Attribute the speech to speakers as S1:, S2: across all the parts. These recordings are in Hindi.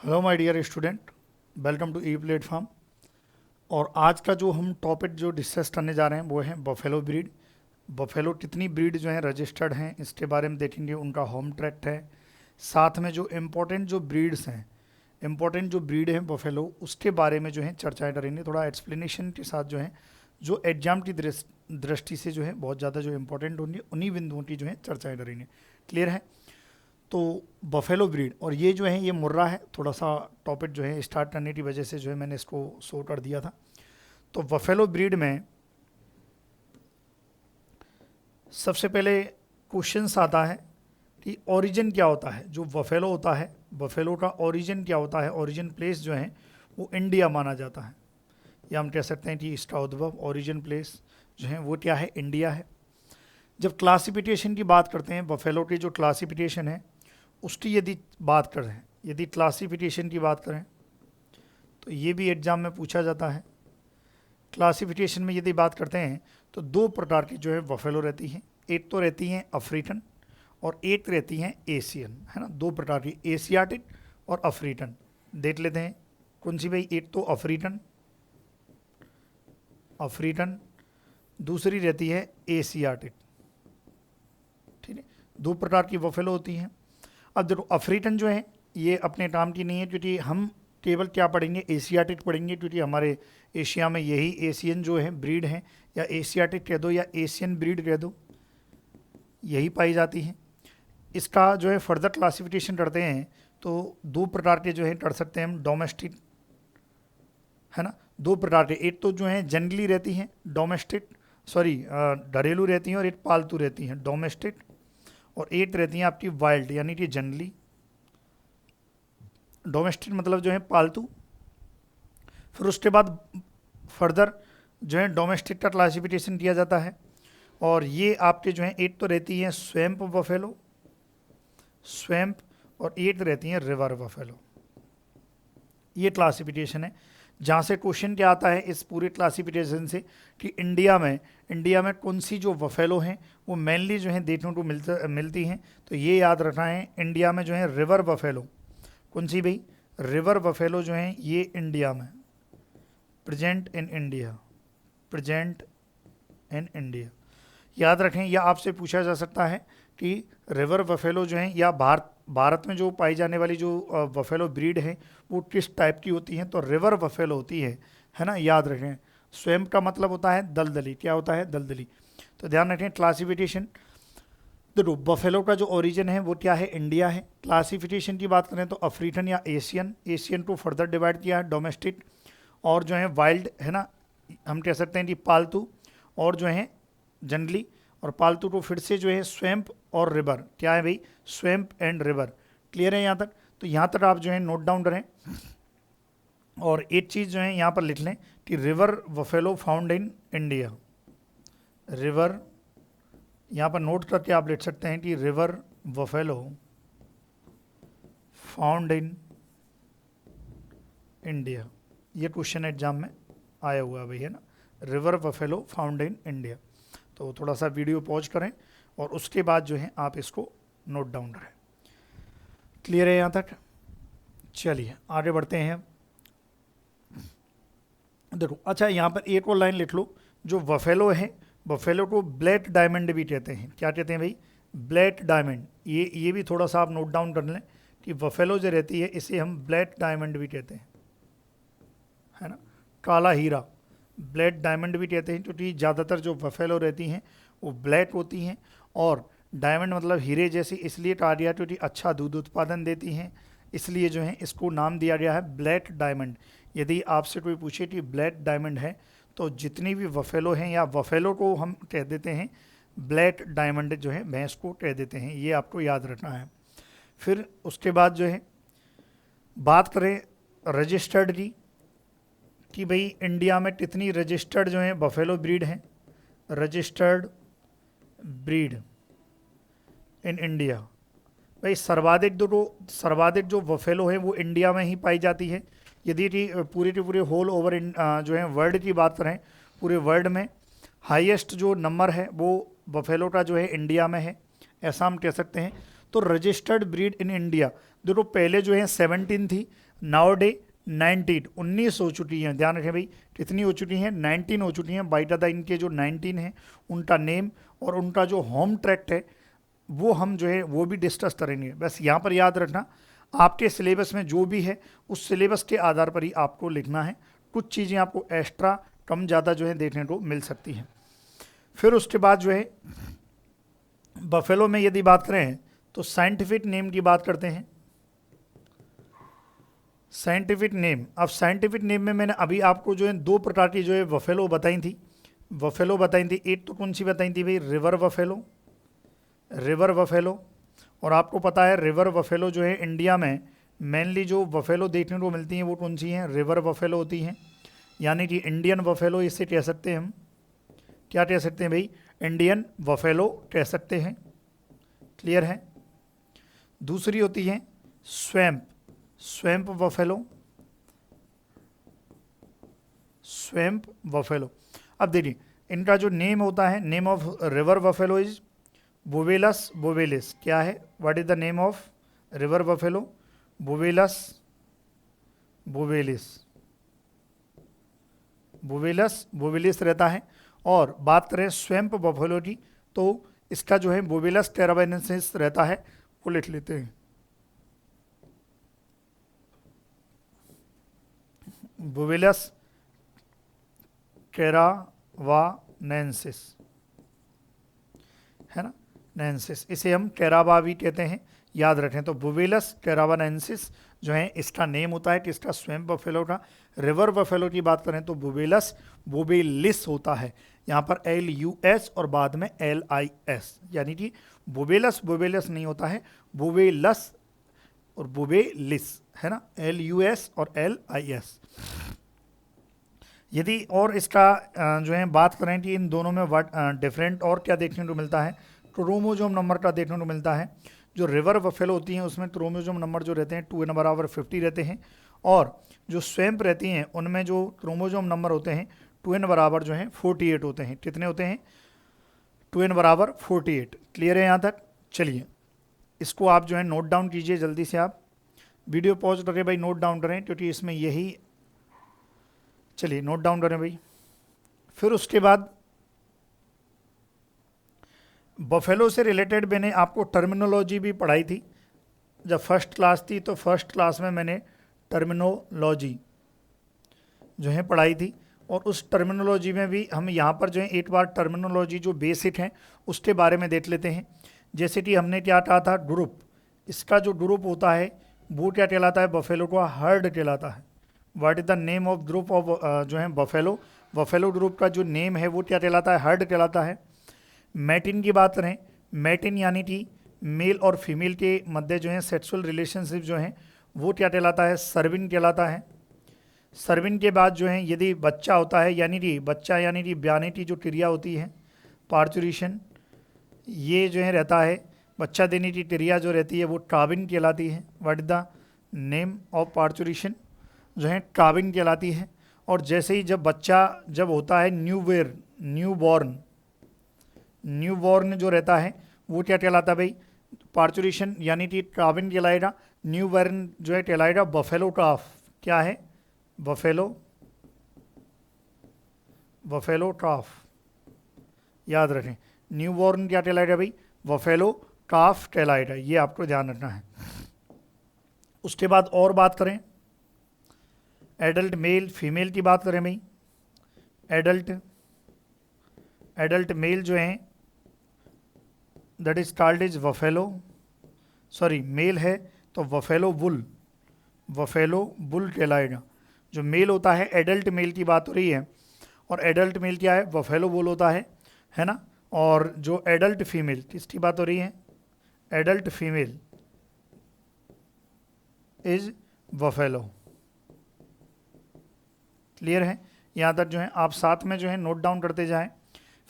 S1: Hello my dear student, welcome to e platform. और आज का जो हम टॉपिक जो डिस्कस करने जा रहे हैं वो है बफेलो ब्रीड। बफेलो कितनी ब्रीड जो हैं रजिस्टर्ड हैं इसके बारे में देखेंगे, उनका होम ट्रैक्ट है। साथ में जो इम्पोर्टेंट जो ब्रीड्स हैं, इम्पोर्टेंट जो ब्रीड हैं बफेलो, उसके बारे में जो है चर्चाएं करेंगे, थोड़ा एक्सप्लेनेशन के साथ जो है, जो एग्जाम की दृष्टि से जो है बहुत ज़्यादा जो इम्पोर्टेंट होंगे उन्हीं बिंदुओं की जो है चर्चाएं करेंगे। क्लियर है? तो बफेलो ब्रीड, और ये जो है ये मुर्रा है, थोड़ा सा टॉपिक जो है स्टार्ट करने की वजह से जो है मैंने इसको शो कर दिया था। तो बफेलो ब्रीड में सबसे पहले क्वेश्चंस आता है कि ओरिजिन क्या होता है। जो बफेलो होता है, बफेलो का ओरिजिन क्या होता है, ओरिजिन प्लेस जो है वो इंडिया माना जाता है, या हम कह सकते हैं कि इसका उद्भव, ओरिजिन प्लेस जो है वो क्या है, इंडिया है। जब क्लासिफिकेशन की बात करते हैं, बफेलो की जो क्लासिफिकेशन है उसकी यदि बात करें, यदि क्लासिफिकेशन की बात करें तो ये भी एग्जाम में पूछा जाता है। क्लासिफिकेशन में यदि बात करते हैं तो दो प्रकार की जो है बफेलो रहती हैं। एक तो रहती हैं अफ्रीकन और एक रहती हैं एशियन, है ना। दो प्रकार की, एशियाटिक और अफ्रीकन। देख लेते हैं कौन सी भाई। एक तो अफ्रीकन, अफ्रीकन, दूसरी रहती है एशियाटिक। ठीक है, दो प्रकार की बफेलो होती हैं। अब देखो अफ्रीकन जो है ये अपने काम की नहीं है, क्योंकि हम केवल क्या पढ़ेंगे, एशियाटिक पढ़ेंगे, क्योंकि हमारे एशिया में यही एशियन जो है ब्रीड है, या एशियाटिक कह दो या एशियन ब्रीड कह दो, यही पाई जाती है। इसका जो है फर्दर क्लासिफिकेशन करते हैं तो दो प्रकार के जो है कर सकते हैं हम, डोमेस्टिक, है ना। दो प्रकार के, एक तो जो है जंगली रहती हैं, डोमेस्टिक, सॉरी घरेलू रहती हैं, और एक पालतू रहती हैं, डोमेस्टिक, और एक रहती हैं आपकी वाइल्ड, यानी कि जंगली। डोमेस्टिक मतलब जो है पालतू। फिर उसके बाद फर्दर जो है डोमेस्टिक का क्लासिफिकेशन किया जाता है, और ये आपके जो है एक तो रहती है स्वैम्प बफेलो, स्वैम्प, और एक रहती हैं रिवर बफेलो। ये क्लासिफिकेशन है। जहाँ से क्वेश्चन क्या आता है इस पूरे क्लासिफिकेशन से कि इंडिया में कौन सी जो बफेलो हैं वो मेनली जो है देखने को मिलती हैं। तो ये याद रखना है, इंडिया में जो है रिवर बफेलो, कौन सी भाई, रिवर बफेलो जो है ये इंडिया में, present in India, present in India. याद रखें, या आपसे पूछा जा सकता है कि रिवर बफेलो जो है, या भारत में जो पाई जाने वाली जो बफेलो ब्रीड है वो किस टाइप की होती हैं, तो रिवर बफेलो होती है ना। याद रखें, स्वयं का मतलब होता है दलदली, क्या होता है, दलदली। तो ध्यान रखें क्लासिफिकेशन। देखो बफेलो का जो ओरिजिन है वो क्या है, इंडिया है। क्लासिफिकेशन की बात करें तो अफ्रीकन या एशियन, एशियन को फर्दर डिवाइड किया है, डोमेस्टिक, और जो है वाइल्ड, है ना, हम कह सकते हैं कि पालतू, और जो है जंगली, और पालतू को फिर से जो है स्वैम्प और रिवर, क्या है भाई, स्वैम्प एंड रिवर। क्लियर है यहाँ तक? तो यहाँ तक आप जो है नोट डाउन करें, और एक चीज़ जो है यहाँ पर लिख लें कि river buffalo found in India. River, यहाँ पर नोट करके आप लिख सकते हैं कि river buffalo found in India. ये क्वेश्चन एग्जाम में आया हुआ है भाई, है ना, river buffalo found in India. तो थोड़ा सा वीडियो पॉज करें और उसके बाद जो है आप इसको नोट डाउन करें। क्लियर है यहाँ तक? चलिए आगे बढ़ते हैं। देखो अच्छा, यहाँ पर एक और लाइन लिख लो, जो बफेलो है, बफेलो को ब्लैक डायमंड भी कहते हैं। क्या कहते हैं भाई, ब्लैक डायमंड। ये भी थोड़ा सा आप नोट डाउन कर लें कि बफेलो जो रहती है इसे हम ब्लैक डायमंड भी कहते हैं, है ना, काला हीरा, ब्लैक डायमंड भी कहते हैं, क्योंकि ज़्यादातर जो बफेलो रहती हैं वो ब्लैक होती हैं, और डायमंड मतलब हीरे जैसी इसलिए कहा गया क्योंकि अच्छा दूध उत्पादन देती हैं, इसलिए जो है इसको नाम दिया गया है ब्लैक डायमंड। यदि आपसे कोई पूछे कि ब्लैक डायमंड है, तो जितनी भी बफेलो हैं, या बफेलो को हम कह देते हैं ब्लैक डायमंड, जो है भैंस को कह देते हैं, ये आपको याद रखना है। फिर उसके बाद जो है बात करें रजिस्टर्ड की, कि भाई इंडिया में कितनी रजिस्टर्ड जो है बफेलो ब्रीड हैं, रजिस्टर्ड ब्रीड इन इंडिया। भाई सर्वाधिक जो बफेलो है वो इंडिया में ही पाई जाती है। यदि पूरे के पूरे होल ओवर जो है वर्ल्ड की बात करें, पूरे वर्ल्ड में हाईएस्ट जो नंबर है वो बफेलो का जो है इंडिया में है, ऐसा हम कह सकते हैं। तो रजिस्टर्ड ब्रीड इन इंडिया देखो पहले जो है 17 थी, नाउ डे 19 हो चुकी हैं। ध्यान रखें भाई कितनी हो चुकी हैं, 19 हो चुकी हैं। बाई दादा इनके जो 19 हैं उनका नेम और उनका जो होम ट्रैक्ट है वो हम जो है वो भी डिस्कस करेंगे। बस यहाँ पर याद रखना आपके सिलेबस में जो भी है उस सिलेबस के आधार पर ही आपको लिखना है। कुछ चीज़ें आपको एक्स्ट्रा कम ज़्यादा जो है देखने को मिल सकती हैं। फिर उसके बाद जो है बफेलो में यदि बात करें तो साइंटिफिक नेम की बात करते हैं। साइंटिफिक नेम, अब साइंटिफिक नेम में मैंने अभी आपको जो है दो प्रकार की जो है बफेलो बताई थी। बफेलो बताई थी, एक तो कौन सी बताई थी भाई, रिवर बफेलो, रिवर बफेलो। और आपको पता है रिवर बफेलो जो है इंडिया में मेनली जो बफेलो देखने को मिलती हैं वो कौन सी हैं, रिवर बफेलो होती हैं। यानी कि इंडियन बफेलो इसे कह सकते हैं हम, क्या कह सकते हैं भाई, इंडियन बफेलो कह सकते हैं। क्लियर है। दूसरी होती है swamp, swamp buffalo, swamp buffalo. अब देखिए इनका जो नेम होता है, name of river buffalo is bubalus bubalis. क्या है, what is the name of river buffalo, bubalus bubalis, bubalus bubalis रहता है। और बात करें स्वैम्प बफेलो की तो इसका जो है बुवेलस टेरावानेंसिस रहता है, वो लिख लेते हैं बुवेलस कैरावानेंसिस, है ना, नेंसिस, इसे हम कैरावा भी कहते हैं, याद रखें। तो बुवेलस कैरावानेंसिस जो है इसका नेम होता है किसका, स्वैम्प बफेलो का। रिवर बफेलो की बात करें तो बुवेलस बुवेलिस होता है, यहाँ पर LUS और बाद में LIS, यानी कि बुवेलस बुवेलस नहीं होता है, बुवेलस और बुवेलिस, है ना, LUS और LIS। यदि और इसका जो है बात करें कि इन दोनों में डिफरेंट और क्या देखने को मिलता है, क्रोमोजोम नंबर का देखने को मिलता है। जो रिवर बफेलो होती हैं उसमें क्रोमोजोम नंबर जो रहते हैं 2n बराबर 50 रहते हैं, और जो स्वैम्प रहती हैं उनमें जो क्रोमोजोम नंबर होते हैं 2n बराबर जो है 48 होते हैं। कितने होते हैं, 2n बराबर 48। क्लियर है यहाँ तक। चलिए इसको आप जो है नोट डाउन कीजिए जल्दी से, आप वीडियो पॉज करके भाई नोट डाउन करें क्योंकि इसमें यही, चलिए नोट डाउन करें भाई। फिर उसके बाद बफेलो से रिलेटेड मैंने आपको टर्मिनोलॉजी भी पढ़ाई थी जब फर्स्ट क्लास थी, तो फर्स्ट क्लास में मैंने टर्मिनोलॉजी जो है पढ़ाई थी। और उस टर्मिनोलॉजी में भी हम यहाँ पर जो है एक बार टर्मिनोलॉजी जो बेसिक है उसके बारे में देख लेते हैं। जैसे कि हमने क्या कहा था, ग्रुप, इसका जो ग्रुप होता है वो क्या कहलाता है, बफेलो का हर्ड कहलाता है। What is the name of group of जो है बफेलो, बफेलो ग्रुप का जो नेम है वो क्या कहलाता है, हर्ड कहलाता है। मैटिन की बात करें, मैटिन यानी कि मेल और फीमेल के मध्य जो है सेक्सुअल रिलेशनशिप जो है वो क्या कहलाता है, सर्विन कहलाता है। सर्विन के बाद जो है यदि बच्चा होता है, यानी कि बच्चा यानी कि ब्याने की जो क्रिया होती है पार्चुरेशन, ये जो है रहता है, बच्चा देने की क्रिया जो रहती है वो ट्राविन कहलाती है। What is the name of parturition, जो है ट्राविन कहलाती है। और जैसे ही जब बच्चा जब होता है न्यूबॉर्न, न्यूबॉर्न जो रहता है वो क्या कहलाता है भाई, पार्चुरेशन यानी कि ट्राविन कहलाएगा। न्यूबॉर्न जो है कहलाएगा बफेलो ट्राफ। क्या है, बफेलो, बफेलो ट्राफ, याद रखें। न्यूबॉर्न क्या कहलाएगा भाई, बफेलो ट्राफ कहलाएगा, ये आपको ध्यान रखना है। उसके बाद और बात करें एडल्ट मेल फीमेल की बात करें भाई, एडल्ट मेल जो है that is called is buffalo, sorry male है तो बफेलो बुल, बफेलो बुल कहलाएगा। जो मेल होता है, एडल्ट मेल की बात हो रही है, और एडल्ट मेल क्या है, बफेलो बुल होता है ना। और जो एडल्ट फीमेल किसकी बात हो रही है, adult female is buffalo. Clear है, यहाँ तक जो है आप साथ में जो है नोट डाउन करते जाएं।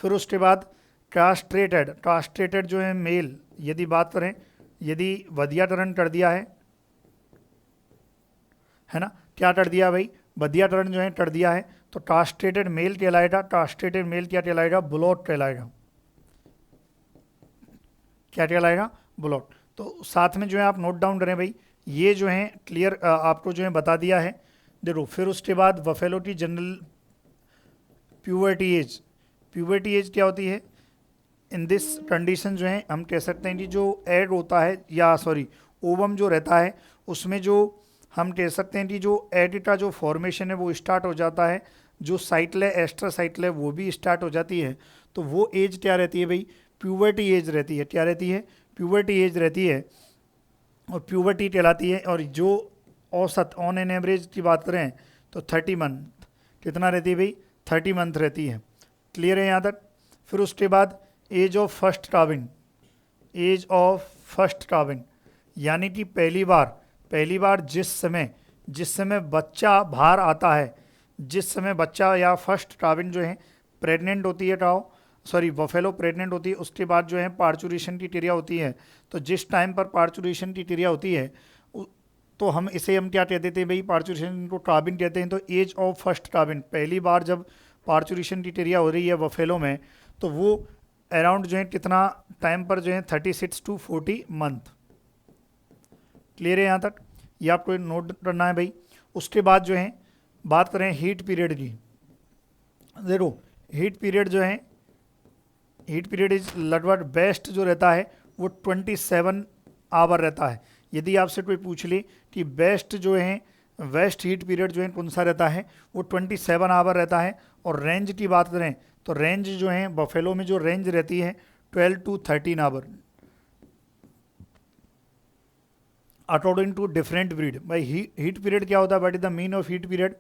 S1: फिर उसके बाद कास्ट्रेटेड, कास्ट्रेटेड जो है मेल, यदि बात करें, यदि वधियाकरण कर दिया है ना, क्या कर दिया भाई, वधियाकरण जो है कर दिया है, तो कास्ट्रेटेड मेल कहलाएगा। कास्ट्रेटेड मेल क्या कहलाएगा, बुलॉट कहलाएगा। क्या कहलाएगा, बुलॉट। तो साथ में जो है आप नोट डाउन करें भाई, ये जो है क्लियर आपको जो है बता दिया है। देखो फिर उसके बाद बफेलो की general puberty as, puberty as क्या होती है? इन दिस कंडीशन जो है हम कह सकते हैं कि जो एड होता है, या सॉरी ओवम जो रहता है उसमें जो हम कह सकते हैं कि जो एड का जो फॉर्मेशन है वो स्टार्ट हो जाता है, जो साइकिल है एस्ट्रा साइकिल है वो भी स्टार्ट हो जाती है। तो वो एज क्या रहती है भाई? प्यूबर्टी एज रहती है। क्या रहती है? प्यूबर्टी एज रहती है, और प्यूबर्टी कहलाती है। और जो औसत ऑन एन एवरेज की बात करें तो 30 मंथ, कितना रहती है भाई? 30 मंथ रहती है। क्लियर है यहाँ तक? फिर उसके बाद age of first calving, age of first calving यानी कि पहली बार जिस समय बच्चा बाहर आता है, जिस समय बच्चा या फर्स्ट काविन जो है प्रेग्नेंट होती है, बफेलो प्रेग्नेंट होती है, उसके बाद जो है पार्चुरेशन की क्रिया होती है। तो जिस टाइम पर पार्चुरेशन की क्रिया होती है तो हम क्या कहते थे भाई? पार्चुरेशन को काविन कहते हैं। तो एज ऑफ फर्स्ट काविन, पहली बार जब पार्चुरेशन की क्रिया हो रही है बफेलो में, तो वो अराउंड जो है कितना टाइम पर जो है 36 to 40 मंथ। क्लियर है यहाँ तक? ये आपको नोट करना है भाई। उसके बाद जो है बात करें हीट पीरियड की। देखो हीट पीरियड जो है, हीट पीरियड इज लगभग बेस्ट जो रहता है वो 27 आवर रहता है। यदि आपसे कोई पूछ ले कि बेस्ट जो है वेस्ट हीट पीरियड जो है कौन सा रहता है, वो 27 आवर रहता है। और रेंज की बात करें तो रेंज जो है बफेलो में जो रेंज रहती है 12 to 13 hour according to different breed. भाई हीट पीरियड क्या होता है? What is the mean of heat period?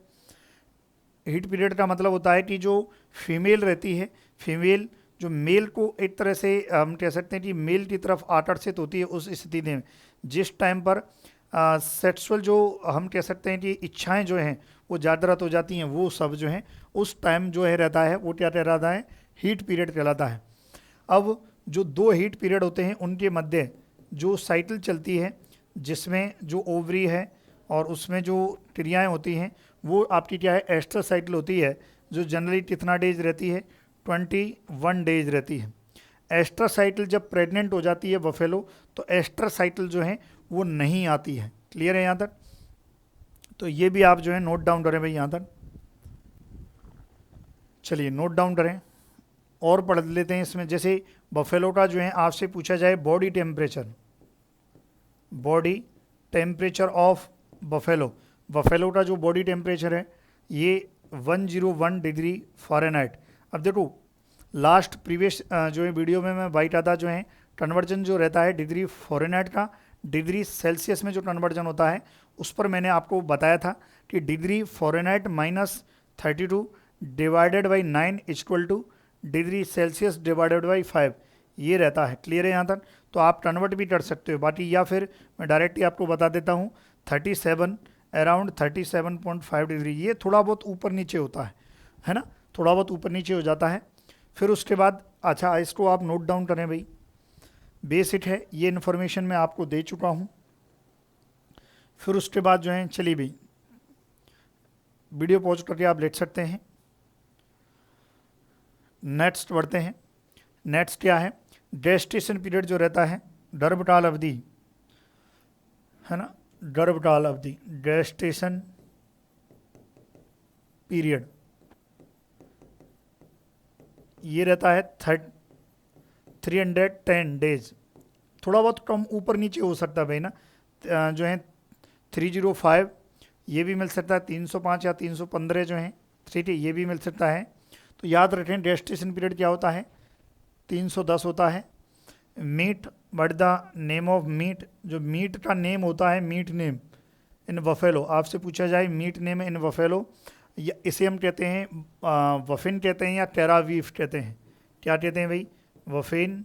S1: Heat period का मतलब होता है कि जो फीमेल रहती है, फीमेल जो मेल को एक तरह से हम कह सकते हैं कि मेल की तरफ आकर्षित होती है उस स्थिति में, जिस टाइम पर सेक्सुअल जो हम कह सकते हैं कि इच्छाएं जो हैं वो जागृत हो जाती हैं, वो सब जो हैं उस टाइम जो है रहता है वो क्या कहलाता है? हीट पीरियड कहलाता है। अब जो दो हीट पीरियड होते हैं उनके मध्य जो साइकिल चलती है, जिसमें जो ओवरी है और उसमें जो क्रियाएं होती हैं वो आपकी क्या है? एस्ट्रा साइकिल होती है, जो जनरली कितना डेज रहती है? 21 डेज रहती है। एस्ट्रा साइकिल जब प्रेग्नेंट हो जाती है बफेलो, तो एस्ट्रा साइकिल जो है वो नहीं आती है। क्लियर है यहाँ तक? तो ये भी आप जो है नोट डाउन करें भाई यहाँ तक। चलिए नोट डाउन करें और पढ़ लेते हैं इसमें। जैसे बफेलो का जो है आपसे पूछा जाए body temperature, body temperature of buffalo, buffalo का जो बॉडी टेम्परेचर है ये 101 डिग्री फ़ारेनहाइट। अब देखो लास्ट प्रीवियस जो है वीडियो में मैं बाइट आता जो है कन्वर्जन जो रहता है डिग्री फ़ारेनहाइट का डिग्री सेल्सियस में जो कन्वर्जन होता है उस पर मैंने आपको बताया था कि degree Fahrenheit -32 divided by 9 equal two degree Celsius divided by 5 ये रहता है। क्लियर है यहाँ तक? तो आप कन्वर्ट भी कर सकते हो बाकी, या फिर मैं डायरेक्टली आपको बता देता हूँ 37 अराउंड 37.5 डिग्री। ये थोड़ा बहुत ऊपर नीचे होता है ना, थोड़ा बहुत ऊपर नीचे हो जाता है। फिर उसके बाद अच्छा इसको आप नोट डाउन करें भाई, बेसिक है ये इन्फॉर्मेशन मैं आपको दे चुका हूँ। फिर उसके बाद जो है चलिए भाई वीडियो पॉज करके आप लेट सकते हैं। नेक्स्ट बढ़ते हैं। नेक्स्ट क्या है? गेस्टेशन पीरियड जो रहता है, गर्भकाल अवधि है ना, गर्भकाल अवधि गेस्टेशन पीरियड ये रहता है 310 डेज। थोड़ा बहुत कम ऊपर नीचे हो सकता है भाई ना, जो है 305 ये भी मिल सकता है, 305 या 315 जो है ठीक है ये भी मिल सकता है। तो याद रखें गेस्टेशन पीरियड क्या होता है? 310 होता है। Meat but the name of meat, जो मीट का नेम होता है, मीट नेम इन बफेलो, आपसे पूछा जाए मीट नेम इन बफेलो, या इसे हम कहते हैं वफिन कहते हैं या टेरावीफ कहते हैं। क्या कहते हैं भाई? वफिन,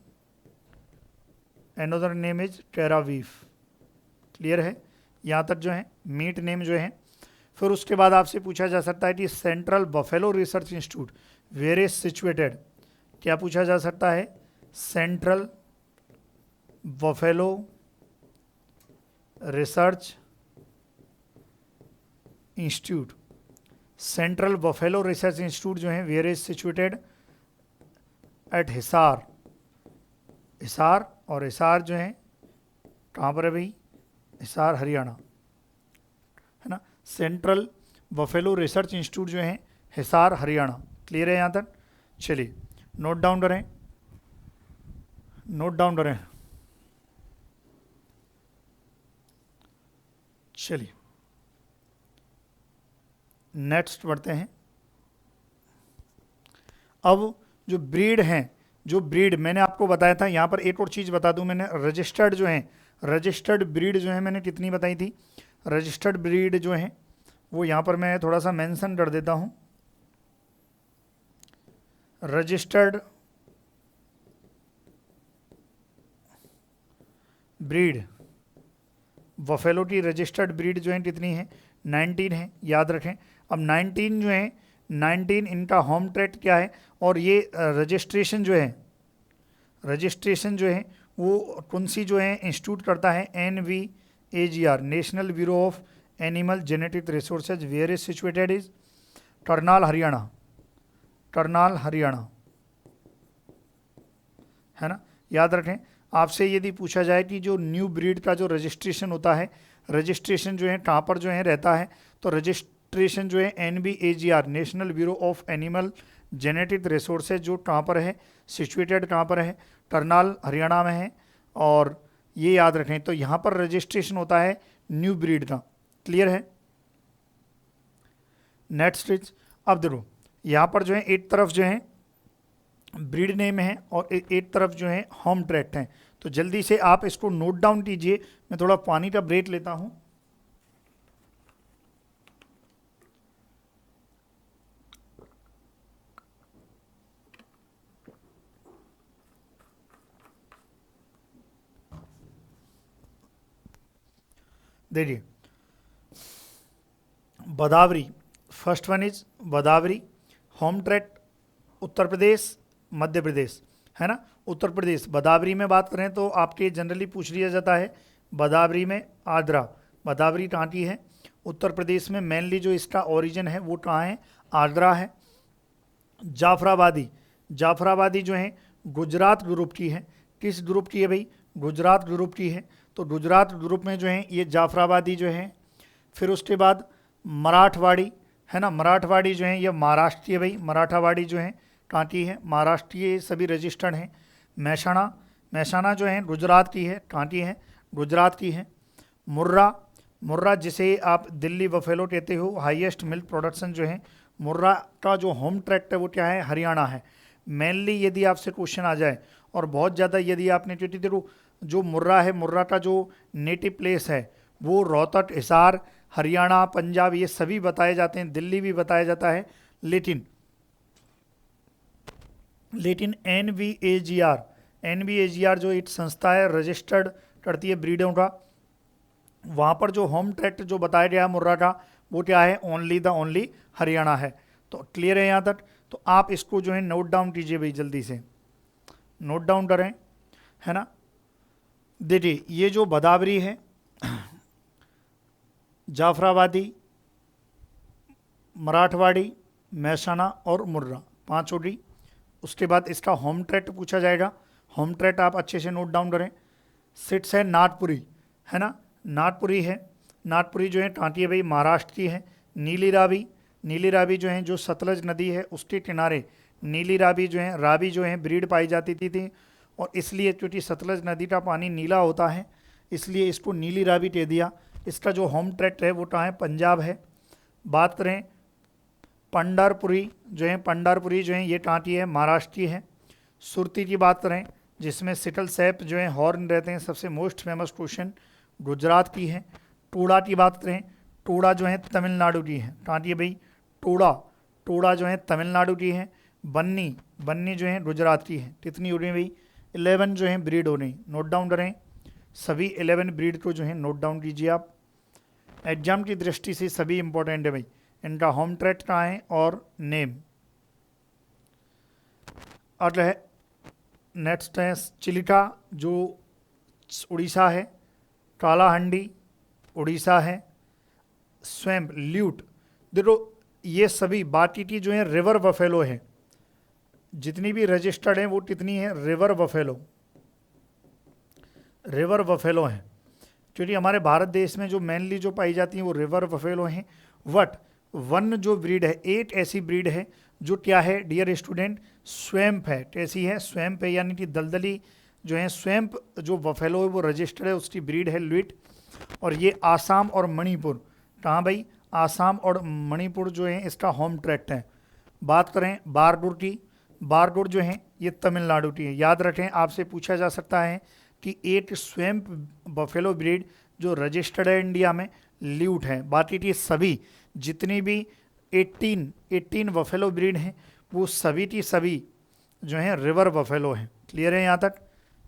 S1: अनदर नेम इज टेरावीफ। क्लियर है? यहाँ तक जो है मीट नेम जो है। फिर उसके बाद आपसे पूछा जा सकता है कि central buffalo research institute where is situated. क्या पूछा जा सकता है? Central buffalo research institute, central buffalo research institute जो है where is situated at Hisar. Hisar, और हिसार जो है कहाँ पर है भाई, हिसार हरियाणा, है ना। सेंट्रल बफेलो रिसर्च इंस्टीट्यूट जो है हिसार हरियाणा। क्लियर है यहाँ तक? चलिए नोट डाउन करें, नोट डाउन करें। चलिए नेक्स्ट बढ़ते हैं। अब जो ब्रीड हैं, जो ब्रीड मैंने आपको बताया था, यहाँ पर एक और चीज़ बता दूं मैंने, रजिस्टर्ड जो है, रजिस्टर्ड ब्रीड जो है मैंने कितनी बताई थी, रजिस्टर्ड ब्रीड जो है वो यहाँ पर मैं थोड़ा सा मेंशन कर देता हूँ। रजिस्टर्ड ब्रीड बफेलो की रजिस्टर्ड ब्रीड जो है कितनी है, 19 है, याद रखें। अब 19 जो है, 19 इनका होम ट्रेड क्या है, और ये रजिस्ट्रेशन जो है, रजिस्ट्रेशन जो है वो कौन सी जो है इंस्टीट्यूट करता है, NVAGR, national bureau of animal genetic resources, where is situated is Karnal Haryana, Karnal Haryana, है ना। याद रखें, आपसे यदि पूछा जाए कि जो न्यू ब्रीड का जो रजिस्ट्रेशन होता है, रजिस्ट्रेशन जो है कहाँ पर जो है रहता है, तो रजिस्ट्रेशन जो है NBAGR, national bureau of animal genetic resources, जो कहाँ पर है, सिचुएटेड कहाँ पर है, करनाल हरियाणा में है। और ये याद रखें, तो यहाँ पर रजिस्ट्रेशन होता है न्यू ब्रीड का। क्लियर है? नेक्स्ट इज, अब देखो यहाँ पर जो है एक तरफ जो है ब्रीड नेम है और एक तरफ जो है होम ट्रैक्ट है, तो जल्दी से आप इसको नोट डाउन कीजिए। मैं थोड़ा पानी का ब्रेक लेता हूँ। देखिए Bhadawari, first one is Bhadawari, home tract Uttar Pradesh, Madhya Pradesh, है ना। उत्तर प्रदेश बदावरी में बात करें तो आपके जनरली पूछ लिया जाता है बदावरी में आद्रा, बदावरी कहाँ की है, उत्तर प्रदेश में। मेनली जो इसका ओरिजिन है वो कहाँ है, आगरा है। जाफराबादी, जाफराबादी जो है गुजरात ग्रुप की है। किस ग्रुप की है भाई, गुजरात ग्रुप की है। तो गुजरात ग्रुप में जो है ये जाफराबादी जो है। फिर उसके बाद मराठवाड़ी, है ना, मराठवाड़ी जो है ये महाराष्ट्र है भाई, मराठावाड़ी जो है कहाँ की है, महाराष्ट्रीय, सभी रजिस्टर्ड हैं। महसाणा, महसाणा जो है गुजरात की है, कहाँ की है, गुजरात की है। मुर्रा, मुर्रा जिसे आप दिल्ली बफेलो कहते हो, हाईएस्ट मिल्क प्रोडक्शन जो है, मुर्रा का जो होम ट्रैक्ट है वो क्या है, हरियाणा है। मेनली यदि आपसे क्वेश्चन आ जाए और बहुत ज़्यादा यदि आपने, क्योंकि देखो जो मुर्रा है, मुर्रा का जो नेटिव प्लेस है वो रोहतक, हिसार, हरियाणा, पंजाब, ये सभी बताए जाते हैं, दिल्ली भी बताया जाता है। लेकिन NVAGR, NVAGR जो एक संस्था है रजिस्टर्ड करती है ब्रीडों का, वहाँ पर जो होम ट्रैक्ट जो बताया गया है मुर्रा का वो क्या है, ओनली द ओनली हरियाणा है। तो क्लियर है यहाँ तक? तो आप इसको जो है नोट डाउन कीजिए भाई, जल्दी से नोट डाउन करें, है ना। देखिए ये जो बदावरी है, जाफराबादी, मराठवाड़ी, महसाणा और मुर्रा, 5 होगी। उसके बाद इसका होम ट्रैक्ट पूछा जाएगा। होम ट्रैक्ट आप अच्छे से नोट डाउन करें। सिट्स है नागपुरी, है ना, नागपुरी है। नागपुरी जो है टांटी है भाई, महाराष्ट्र की है। नीली रावी, नीली रावी जो है जो सतलज नदी है उसके किनारे नीली रावी जो है, रावी जो है ब्रीड पाई जाती थी और इसलिए क्योंकि सतलज नदी का पानी नीला होता है इसलिए इसको नीली रावी कह दिया। इसका जो होम ट्रैक्ट है वो कहाँ है, पंजाब है। बात करें पंडारपुरी जो है, पंडारपुरी जो है ये टांटी है, महाराष्ट्र की है। सुरती की बात करें जिसमें सिटल सैप जो है हॉर्न रहते हैं, सबसे मोस्ट फेमस क्वेश्चन, गुजरात की है। टोड़ा की बात करें, टोड़ा जो है तमिलनाडु की है, टांटी है भाई, टोड़ा, टोड़ा जो है तमिलनाडु की है। बन्नी, बन्नी जो है गुजरात की है। कितनी हो रही है भाई, 11 जो है ब्रीड हो रही। नोट डाउन करें, सभी 11 ब्रीड को जो है नोट डाउन कीजिए आप, एग्जाम की दृष्टि से सभी इंपॉर्टेंट है भाई। इनका होम ट्रैक्ट कहाँ है और नेम। और है नेक्स्ट है चिलिका जो उड़ीसा है, कालाहंडी उड़ीसा है, स्वैम्प ल्यूट। देखो ये सभी बाकी की जो है रिवर बफेलो है, जितनी भी रजिस्टर्ड है वो कितनी है, रिवर बफेलो, रिवर बफेलो है। क्योंकि हमारे भारत देश में जो मेनली जो पाई जाती हैं वो रिवर बफेलो हैं। वट वन जो ब्रीड है, 8 ऐसी ब्रीड है जो क्या है डियर स्टूडेंट, स्वैम्प है। कैसी है? स्वैम्प है, यानी कि दलदली जो है स्वैम्प जो बफेलो है वो रजिस्टर्ड है, उसकी ब्रीड है लुइट। और ये आसाम और मणिपुर, कहाँ भाई? आसाम और मणिपुर जो है इसका होम ट्रैक्ट है। बात करें बारडोर की, बारडोर जो है ये तमिलनाडु की है। याद रखें, आपसे पूछा जा सकता है कि 8 स्वैम्प बफेलो ब्रीड जो रजिस्टर्ड है इंडिया में ल्यूट है। बाकी की सभी जितनी भी 18 बफेलो ब्रीड हैं वो सभी की सभी जो हैं रिवर बफेलो हैं। क्लियर है यहाँ तक?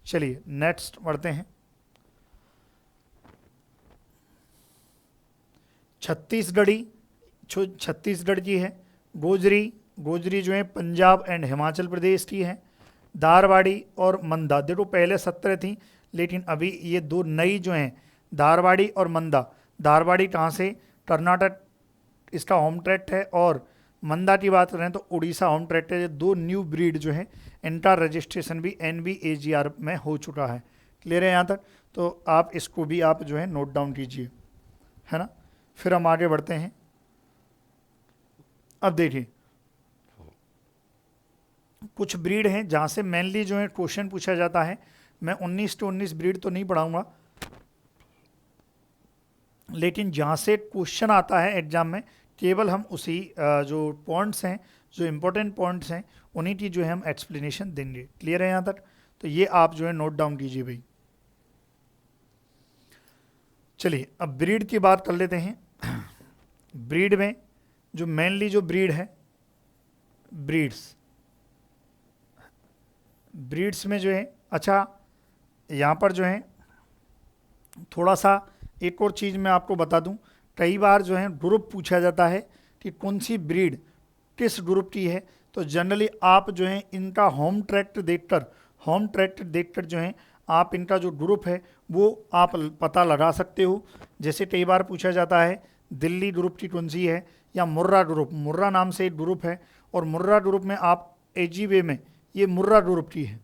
S1: चलिए नेक्स्ट बढ़ते हैं। छत्तीसगढ़ी, जो छत्तीसगढ़ की है। गोजरी, गोजरी जो है पंजाब एंड हिमाचल प्रदेश की है। धारवाड़ी और मंदा, देखो पहले 17 थी लेकिन अभी ये 2 नई जो हैं, धारवाड़ी और मंदा। धारवाड़ी कहाँ से? कर्नाटक इसका होम ट्रैक्ट है, और मंदा की बात करें तो उड़ीसा होम ट्रैक्ट है। ये 2 न्यू ब्रीड जो है इनका रजिस्ट्रेशन भी NBAGR में हो चुका है। क्लियर है यहाँ तक? तो आप इसको भी आप जो है नोट डाउन कीजिए, है ना। फिर हम आगे बढ़ते हैं। अब देखिए कुछ ब्रीड हैं जहाँ से मेनली जो है क्वेश्चन पूछा जाता है। मैं 19 to 19 ब्रीड तो नहीं पढ़ाऊंगा, लेकिन जहाँ से क्वेश्चन आता है एग्जाम में केवल हम उसी जो पॉइंट्स हैं, जो इम्पोर्टेंट पॉइंट्स हैं, उन्हीं की जो है हम एक्सप्लेनेशन देंगे। क्लियर है यहाँ तक? तो ये आप जो है नोट डाउन कीजिए भाई। चलिए अब ब्रीड की बात कर लेते हैं। ब्रीड में जो मेनली जो ब्रीड है, ब्रीड्स में जो है, अच्छा यहाँ पर जो है थोड़ा सा एक और चीज़ मैं आपको बता दूं। कई बार जो है ग्रुप पूछा जाता है कि कौन सी ब्रीड किस ग्रुप की है, तो जनरली आप जो है इनका होम ट्रैक्ट देखकर जो है आप इनका जो ग्रुप है वो आप पता लगा सकते हो। जैसे कई बार पूछा जाता है दिल्ली ग्रुप की कौन सी है, या मुर्रा ग्रुप, मुर्रा नाम से एक ग्रुप है, और मुर्रा ग्रुप में आप AGV में ये मुर्रा ग्रुप की है,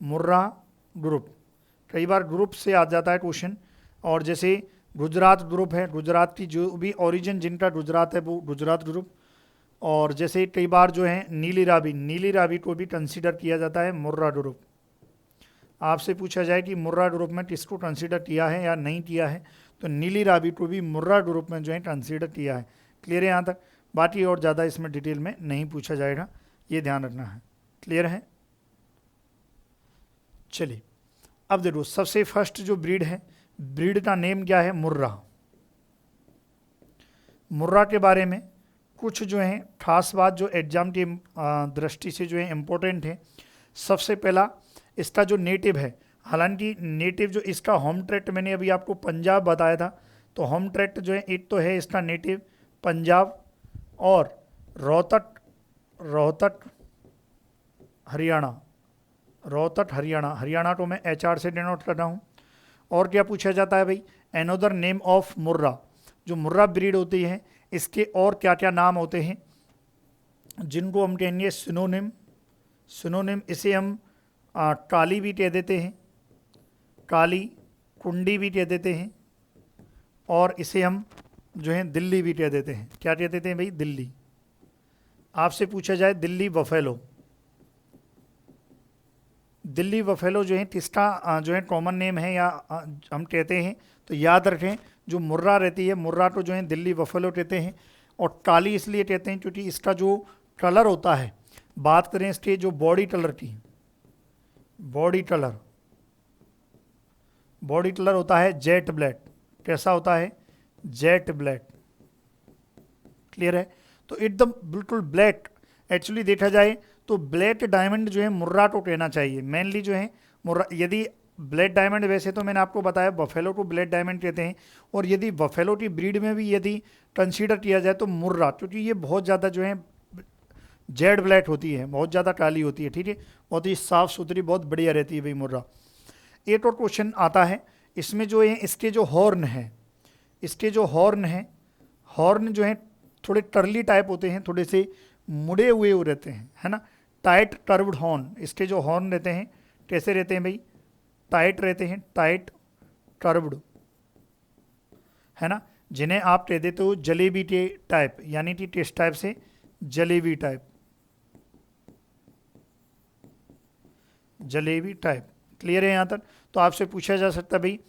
S1: मुर्रा ग्रुप। कई बार ग्रुप से आ जाता है क्वेश्चन। और जैसे गुजरात ग्रुप है, गुजरात की जो भी ओरिजिन जिनका गुजरात है वो गुजरात ग्रुप। और जैसे कई बार जो है नीली रावी को भी कंसीडर किया जाता है मुर्रा ग्रुप। आपसे पूछा जाए कि मुर्रा ग्रुप में किसको कंसीडर किया है या नहीं किया है, तो नीली रावी को भी मुर्रा ग्रुप में जो है कंसीडर किया है। क्लियर है यहाँ तक? बाकी और ज़्यादा इसमें डिटेल में नहीं पूछा जाएगा, ये ध्यान रखना है। क्लियर है? चलिए अब देखो सबसे फर्स्ट जो ब्रीड है, ब्रीड का नेम क्या है? मुर्रा। मुर्रा के बारे में कुछ जो है खास बात जो एग्जाम की दृष्टि से जो है इम्पोर्टेंट है। सबसे पहला इसका जो नेटिव है, हालांकि नेटिव जो इसका होम ट्रैक्ट मैंने अभी आपको पंजाब बताया था, तो होम ट्रैक्ट जो है एक तो है इसका नेटिव पंजाब और रोहतक हरियाणा को मैं HR से डिनोट कर रहा हूँ। और क्या पूछा जाता है भाई? एनोदर नेम ऑफ मुर्रा, जो मुर्रा ब्रीड होती है इसके और क्या क्या नाम होते हैं, जिनको हम कहेंगे सिनोनिम। इसे हम काली भी कह देते हैं, काली, कुंडी भी कह देते हैं, और इसे हम जो है दिल्ली भी कह देते हैं। क्या कह देते हैं भाई? दिल्ली। आपसे पूछा जाए दिल्ली बफेलो, दिल्ली बफेलो जो है किसका जो है कॉमन नेम है या हम कहते हैं, तो याद रखें जो मुर्रा रहती है, मुर्रा को जो है दिल्ली बफेलो कहते हैं। और काली इसलिए कहते हैं क्योंकि इसका जो कलर होता है, बात करें इसके जो बॉडी कलर की, बॉडी कलर होता है जेट ब्लैक। कैसा होता है? Jet black. क्लियर है? तो एकदम बिल्कुल ब्लैक। एक्चुअली देखा जाए तो ब्लैक डायमंड जो है मुर्रा को कहना चाहिए मेनली जो है मुर्रा। यदि ब्लैक डायमंड, वैसे तो मैंने आपको बताया बफेलो को ब्लैक डायमंड कहते हैं, और यदि बफेलो की ब्रीड में भी यदि कंसीडर किया जाए तो मुर्रा, क्योंकि ये बहुत ज़्यादा जो है जेड ब्लैक होती है, बहुत ज़्यादा काली होती है। ठीक है, बहुत ही साफ़ सुथरी, बहुत बढ़िया रहती है भाई मुर्रा। एक और क्वेश्चन आता है इसमें जो है इसके जो हॉर्न है, हॉर्न जो है थोड़े टर्ली टाइप होते हैं, थोड़े से मुड़े हुए रहते हैं, है ना। टाइट कर्व्ड हॉर्न, इसके जो हॉर्न रहते हैं कैसे रहते हैं भाई? टाइट रहते हैं, टाइट कर्व्ड है ना, जिन्हें आप कह देते हो जलेबी टाइप, यानी कि टेस्ट टाइप से jalebi type, jalebi type. Clear है यहाँ तक? तो आपसे पूछा जा सकता है भाई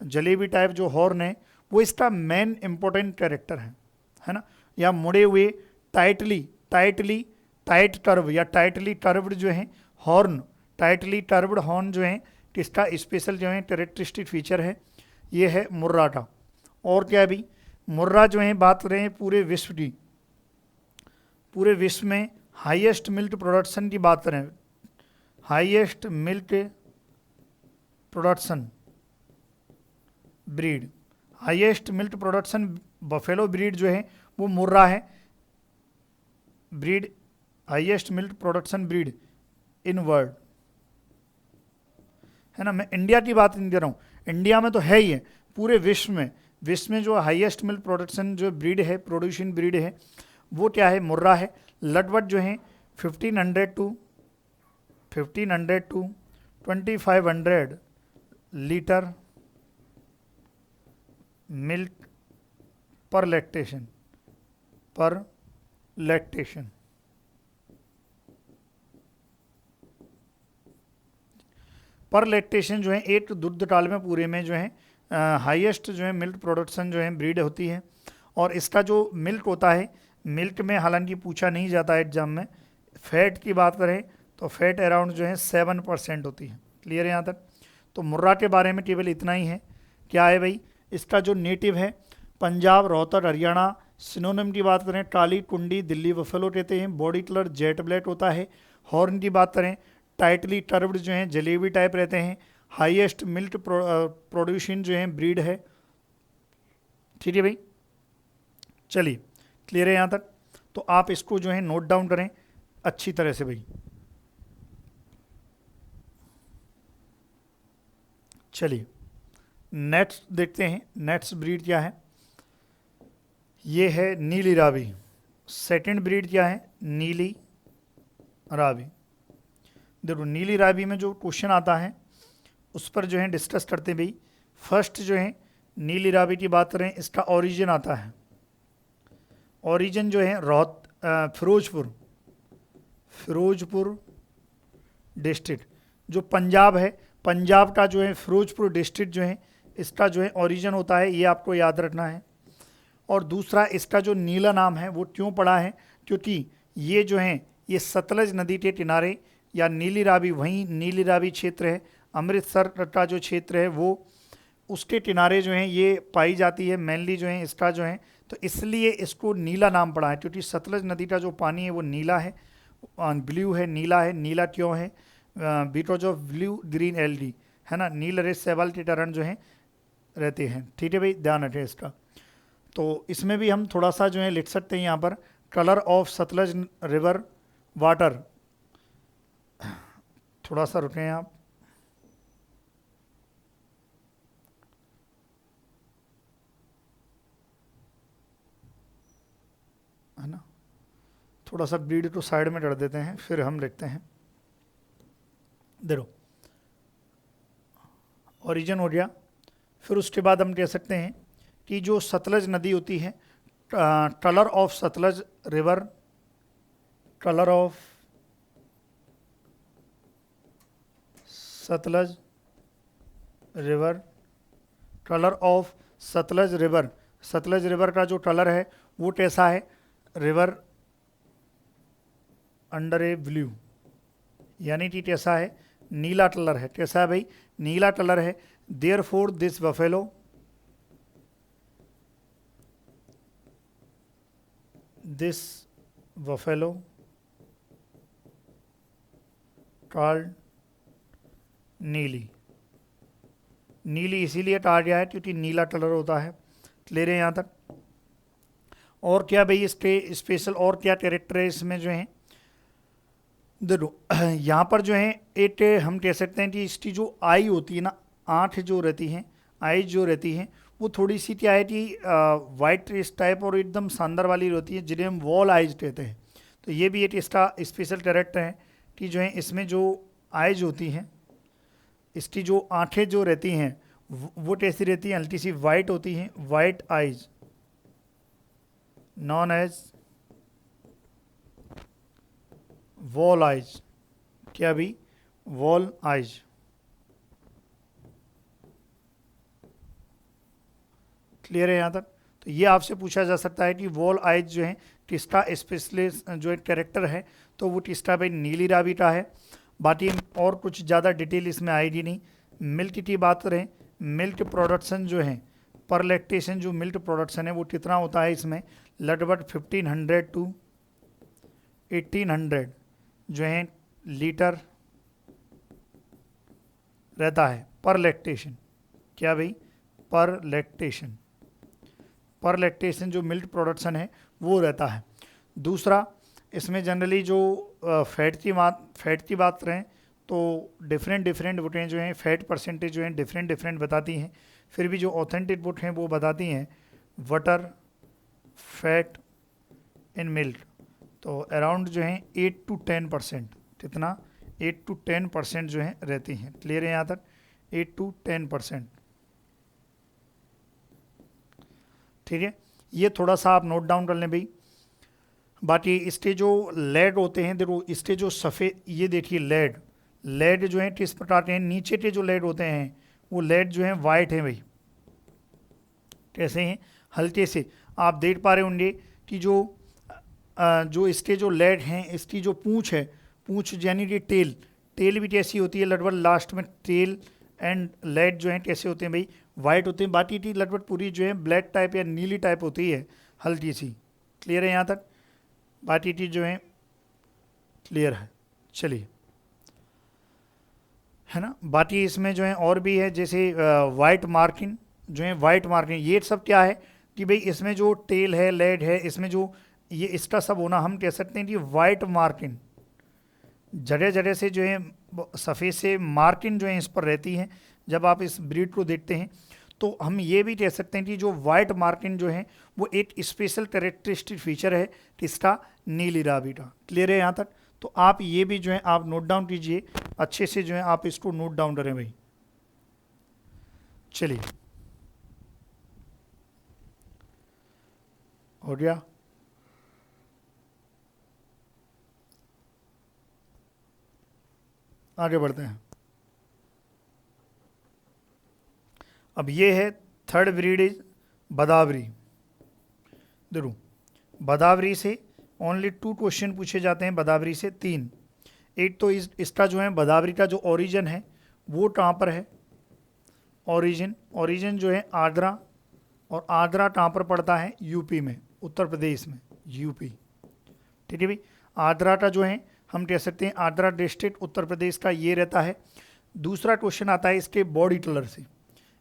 S1: जलेबी टाइप जो हॉर्न है वो इसका मेन इंपॉर्टेंट कैरेक्टर है ना, या मुड़े हुए टाइट टर्व या टाइटली टर्व्ड जो है हॉर्न, टाइटली टर्व्ड हॉर्न जो है किसका स्पेशल जो है कैरेक्टरिस्टिक फीचर है, ये है मुर्रा का। और क्या है भाई, मुर्रा जो है बात करें पूरे विश्व की, पूरे विश्व में हाईएस्ट मिल्क प्रोडक्शन की बात करें, highest milk production breed, highest milk production buffalo breed जो है वो मुर्रा है, breed highest milk production breed in world, है ना। मैं इंडिया की बात नहीं कर रहा हूँ, इंडिया में तो है ही है, पूरे विश्व में जो हाईएस्ट मिल्क प्रोडक्शन जो ब्रीड है, प्रोड्यूसिंग ब्रीड है, वो क्या है, मुर्रा है। लगभग जो है 1500 टू 2500 लीटर मिल्क पर लैक्टेशन जो है एक दुग्ध काल में पूरे में जो है हाईएस्ट जो है मिल्क प्रोडक्शन जो है ब्रीड होती है। और इसका जो मिल्क होता है, मिल्क में हालांकि पूछा नहीं जाता है एग्जाम में, फैट की बात करें तो फैट अराउंड जो है 7% होती है। क्लियर है यहाँ तक? तो मुर्रा के बारे में केवल इतना ही है। क्या है भाई, इसका जो नेटिव है पंजाब, रोहतक, हरियाणा। सिनोनिम की बात करें काली कुंडी, दिल्ली बफेलो कहते हैं। बॉडी कलर जेट ब्लैक होता है। हॉर्न की बात करें टाइटली टर्व्ड जो हैं जलेबी टाइप रहते हैं। हाईएस्ट मिल्क प्रोड्यूसिंग जो है ब्रीड है। ठीक है भाई, चलिए क्लियर है यहाँ तक? तो आप इसको जो है नोट डाउन करें अच्छी तरह से भाई। चलिए नेट्स देखते हैं, नेट्स ब्रीड क्या है। ये है नीली रावी। सेकंड ब्रीड क्या है, नीली रावी। देखो नीली रावी में जो क्वेश्चन आता है उस पर जो है डिस्कस करते हैं भाई। फर्स्ट जो है नीली रावी की बात करें, इसका ओरिजिन आता है, ओरिजिन जो है फिरोजपुर डिस्ट्रिक्ट जो पंजाब है, पंजाब का जो है फिरोजपुर डिस्ट्रिक्ट जो है इसका जो है ओरिजिन होता है, ये आपको याद रखना है। और दूसरा इसका जो नीला नाम है वो क्यों पड़ा है, क्योंकि ये जो है ये सतलज नदी के किनारे या नीली रावी, वहीं नीली रावी क्षेत्र है, अमृतसर का जो क्षेत्र है वो उसके किनारे जो है ये पाई जाती है मेनली जो है इसका जो है, तो इसलिए इसको नीला नाम पड़ा है, क्योंकि सतलज नदी का जो पानी है वो नीला है, ब्लू है, नीला है। नीला क्यों है, because of blue green LD, है ना, नील रेत शैवाल के कारण जो है रहते हैं। ठीक है भाई, ध्यान रखें इसका। तो इसमें भी हम थोड़ा सा जो है लिख सकते हैं यहाँ पर, colour of Sutlej river water. थोड़ा सा रुकें आप, है ना, थोड़ा सा ब्रीड को साइड में कर देते हैं फिर हम लिखते हैं। देखो ओरिजिन हो गया, फिर उसके बाद हम कह सकते हैं कि जो सतलज नदी होती है, colour of Sutlej river, colour of Sutlej river, colour of Sutlej river, Sutlej river का जो कलर है वो कैसा है, रिवर अंडर ए ब्लू, यानी कि कैसा है, नीला कलर है। कैसा है भाई, नीला कलर है। Therefore this buffalo, this buffalo called Nili, Nili इसीलिए कहा गया है क्योंकि नीला कलर होता है। क्लियर है यहाँ तक? और क्या भाई इसके स्पेशल और क्या कैरेक्टर है इसमें जो है, देखो यहाँ पर जो है एक हम कह सकते हैं कि इसकी जो आई होती है ना, आँख जो रहती हैं, आई जो रहती हैं वो थोड़ी सी क्या है कि वाइट इस टाइप और एकदम शानदार वाली होती है, जिन्हें हम वॉल आइज कहते हैं। तो ये भी एक इसका स्पेशल कैरेक्टर है कि जो है इसमें जो आइज होती हैं, इसकी जो आँखें जो रहती हैं वो कैसी रहती है, हल्की सी वाइट होती हैं, white eyes, known as wall eyes. क्या भी, वॉल आइज। क्लियर है यहाँ तक? तो ये आपसे पूछा जा सकता है कि वॉल आइज जो है टिस्टा स्पेशलिस्ट जो एक कैरेक्टर है, तो वो टिस्टा भाई नीली रावी का है। बाकी और कुछ ज़्यादा डिटेल इसमें आएगी नहीं। मिल्क की बात करें, मिल्क प्रोडक्शन जो है, पर लैक्टेशन जो मिल्क प्रोडक्शन है वो कितना होता है इसमें, लगभग 1500 टू 1800 जो है लीटर रहता है पर लैक्टेशन। क्या भाई, पर लैक्टेशन, पर लैक्टेशन जो मिल्क प्रोडक्शन है वो रहता है। दूसरा, इसमें जनरली जो फैट की बात करें तो डिफरेंट बुटें जो हैं फैट परसेंटेज जो हैं डिफरेंट बताती हैं। फिर भी जो ऑथेंटिक बुट हैं वो बताती हैं बटर फैट इन मिल्क, तो अराउंड जो है 8 to 10%, कितना, 8 to 10% जो है रहती हैं। क्लियर है यहाँ तक, 8 to 10%। ठीक है, ये थोड़ा सा आप नोट डाउन कर लें भाई। बाकी इसके जो लेड होते हैं, देखो इसके जो सफ़ेद, ये देखिए लेड जो है किस प्रकार के हैं, नीचे के जो लेड होते हैं वो लेड जो है वाइट है भाई। कैसे हैं, हल्के से आप देख पा रहे होंगे कि जो इसके जो लेड हैं, इसकी जो पूंछ है, पूंछ यानी कि टेल भी कैसी होती है, लगभग लास्ट में टेल एंड लेड जो है कैसे होते हैं भाई, वाइट होते हैं। बाकी की लगभग पूरी जो है ब्लैक टाइप या नीली टाइप होती है, हल्की सी। क्लियर है यहाँ तक? बाकी की जो है क्लियर है। चलिए, है ना। बाकी इसमें जो है और भी है, जैसे वाइट मार्किंग जो है, वाइट मार्किंग ये सब क्या है कि भाई इसमें जो टेल है, लेड है, इसमें जो ये इसका सब होना हम कह सकते हैं कि वाइट मार्किंग, जगह जगह से जो है सफ़ेद से मार्किंग जो है इस पर रहती है। जब आप इस ब्रीड को देखते हैं तो हम ये भी कह सकते हैं कि जो वाइट मार्किंग जो है वो एक स्पेशल कैरेक्टरिस्टिक फीचर है किसका, नीली रावी का। क्लियर है यहाँ तक? तो आप ये भी जो है आप नोट डाउन कीजिए, अच्छे से जो है आप इसको नोट डाउन करें भाई। चलिए, हो गया। आगे बढ़ते हैं। अब ये है थर्ड ब्रीड इज बदावरी। देखो, बदावरी से ओनली 2 क्वेश्चन पूछे जाते हैं, बदावरी से 3। एक तो इसका जो है बदावरी का जो ओरिजिन है वो कहाँ पर है, ओरिजिन जो है आगरा, और आगरा कहाँ पर पड़ता है, यूपी में, उत्तर प्रदेश में, यूपी। ठीक है भाई, आगरा का जो है हम कह सकते हैं आगरा डिस्ट्रिक्ट उत्तर प्रदेश का ये रहता है। दूसरा क्वेश्चन आता है इसके बॉडी कलर से,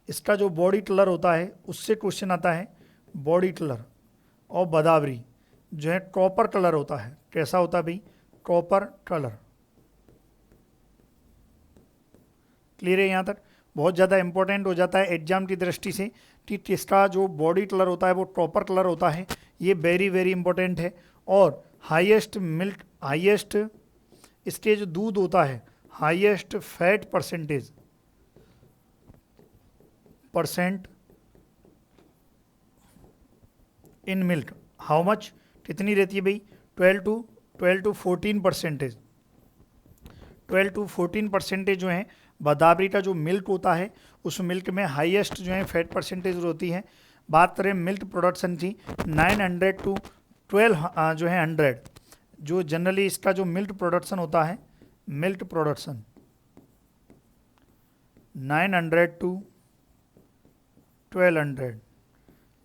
S1: इसका जो बॉडी कलर होता है उससे क्वेश्चन आता है, बॉडी कलर। और बदावरी जो है कॉपर कलर होता है। कैसा होता है भाई, कॉपर कलर। क्लियर है यहाँ तक? बहुत ज़्यादा इंपॉर्टेंट हो जाता है एग्जाम की दृष्टि से कि किसका जो बॉडी कलर होता है वो कॉपर कलर होता है। ये वेरी वेरी इंपॉर्टेंट है। और हाईएस्ट मिल्क, हाईएस्ट इसके जो दूध होता है, highest fat percent in milk, how much, कितनी रहती है भाई, 12 to 14%। 12 to 14% जो है बदावरी का जो मिल्क होता है उस मिल्क में हाईएस्ट जो है फैट परसेंटेज होती है। बात करें मिल्क प्रोडक्शन की, 900 to 12 जो है 100, जो जनरली इसका जो मिल्क प्रोडक्शन होता है, मिल्क प्रोडक्शन 900 to 1200